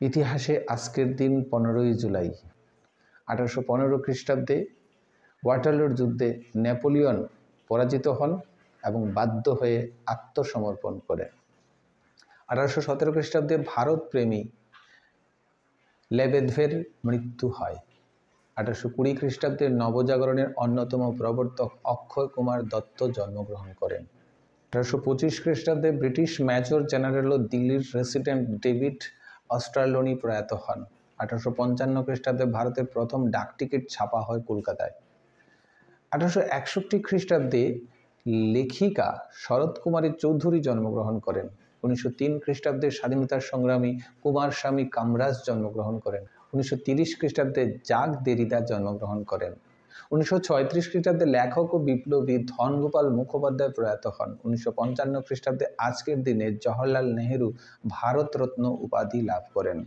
ইতিহাসে আজকের দিন 15ই জুলাই 1815 খ্রিস্টাব্দে ওয়াটারলুর যুদ্ধে নেপোলিয়ন পরাজিত হন এবং বাধ্য হয়ে আত্মসমর্পণ করেন। 1817 খ্রিস্টাব্দে ভারতপ্রেমী লেবেদেভের মৃত্যু হয়। 1820 খ্রিস্টাব্দে নবজাগরণের অন্যতম প্রবর্তক অক্ষয় কুমার দত্ত জন্মগ্রহণ করেন। 1825 খ্রিস্টাব্দে ব্রিটিশ মেজর জেনারেল ও দিল্লির রেসিডেন্ট ডেভিড অস্ট্রালোনি প্রয়াত হন। 1855 খ্রিস্টাব্দে ভারতের প্রথম ডাকটিকিট ছাপা হয় কলকাতায়। 1861 খ্রিস্টাব্দে লেখিকা শরৎ কুমারী চৌধুরী জন্মগ্রহণ করেন। 1903 খ্রিস্টাব্দে স্বাধীনতা সংগ্রামী কুমার স্বামী কামরাজ জন্মগ্রহণ করেন। 1930 খ্রিস্টাব্দে জাক দেরিদা জন্মগ্রহণ করেন। 1936 খ্রিস্টাব্দে লেখক ও বিপ্লবী ধনগোপাল মুখোপাধ্যায় প্রয়াত হন। 1955 খ্রিস্টাব্দে আজকের দিনে জওহরলাল নেহেরু ভারতরত্ন উপাধি লাভ করেন।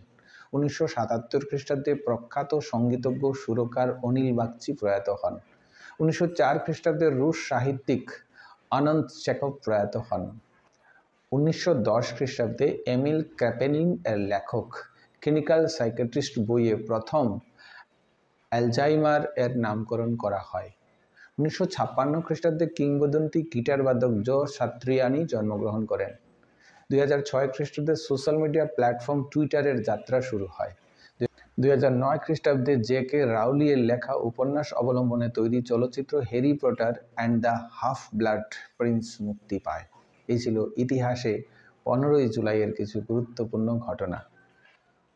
1977 খ্রিস্টাব্দে প্রখ্যাত সঙ্গীতজ্ঞ সুরকার অনিল বাগচি প্রয়াত হন। 1904 খ্রিস্টাব্দে রুশ সাহিত্যিক অনন্ত চেখভ প্রয়াত হন। 1910 খ্রিস্টাব্দে এমিল ক্র্যাপেনিন এর লেখক ক্লিনিক্যাল সাইকিয়াট্রিস্ট বইয়ে প্রথম অ্যালজাইমার এর নামকরণ করা হয়। 1956 খ্রিস্টাব্দে কিংবদন্তি গিটারবাদক জো সাত্রিয়ানি জন্মগ্রহণ করেন। 2006 খ্রিস্টাব্দে সোশ্যাল মিডিয়া প্ল্যাটফর্ম টুইটারের যাত্রা শুরু হয়। 2009 খ্রিস্টাব্দে জে.কে রাউলিংয়ের লেখা উপন্যাস অবলম্বনে তৈরি চলচ্চিত্র Harry Potter and the half blood Prince মুক্তি পায়। এই ছিল ইতিহাসে 15ই জুলাইয়ের কিছু গুরুত্বপূর্ণ ঘটনা।